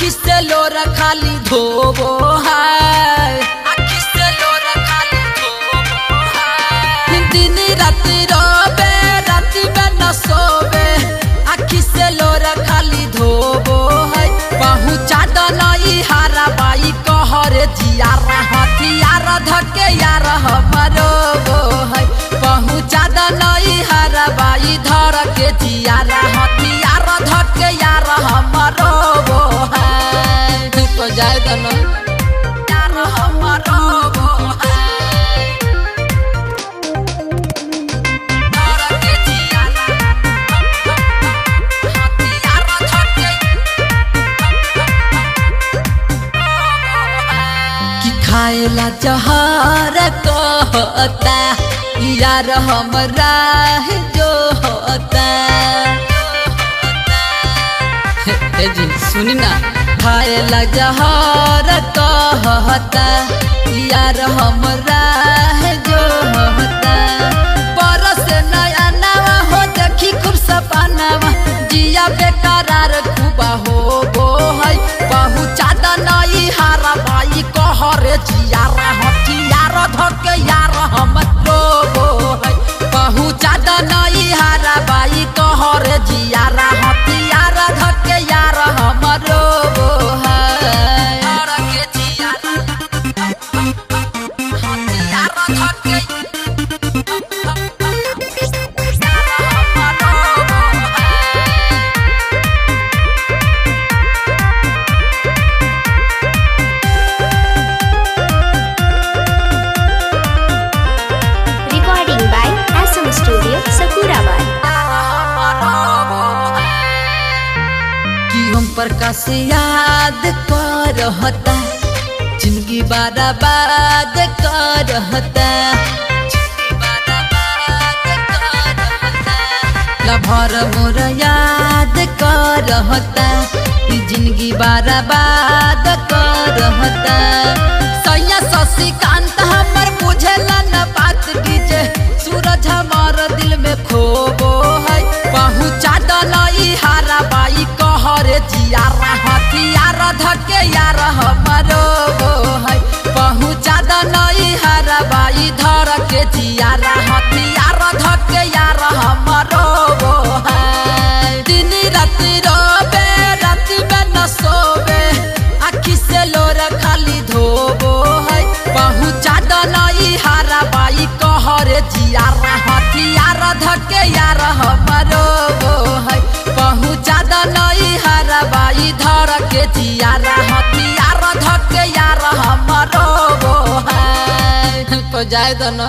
आखी से लोर खाली धोबो है, आखी से लोर खाली धोबो है। दिन रात रोबे राति में न सोबे, आखी से लोर खाली धोबो है। पहुँचा दनई हारा बाई कहरे जियारा हथियार धके यार हमरो है। पहुँचा दनई हारा बाई धर के जियारा हथियार धके यार हमरो है। तो जाए दन यार हमरो है, धर के जियारा हथियार धके कि खाएला जहर कहता यार हमरा जो होता। जी सुनी ना, खाएला जहर कहता यार हमरा जो होता। बरस नया नवा हो देखी खूब सपनावा, जिया बेकरार खूबा हो गो है। पहुँचा दनई हारा बाई कहरे जियारा हथियार धके यार हमरो है। पहुँचा दनई हारा बाई कहरे जियारा हथियार धके यार हमरो है। धर के जियारा हथियार धके Recording by SM Studio, Sakurabad. कि हम प्रकाश याद करहता, जिंदगी बर्बाद करहता। लभर मोर याद करहता, जिंदगी बर्बाद करहता। सैया शशिकांत हमर बुझेला न बात कीजे, सूरज हमार दिल में खोबो है। पहुँचा दनई हारा बाई कहरे जियारा हथियार धके यार हमरो है। पहुँचा दनई हारा बाई धर के जियारा हथियार धके यार हमरो है। दिन रात रोबे राति में न सोबे, आखी से लोर खाली धोबो है। पहुँचा दनई हारा बाई कहरे जियारा हथियार धके यार हमरो है। पहुँचा दनई हारा बाई धर के जियारा हथियार धके यार हमरो है। तो जाए दन।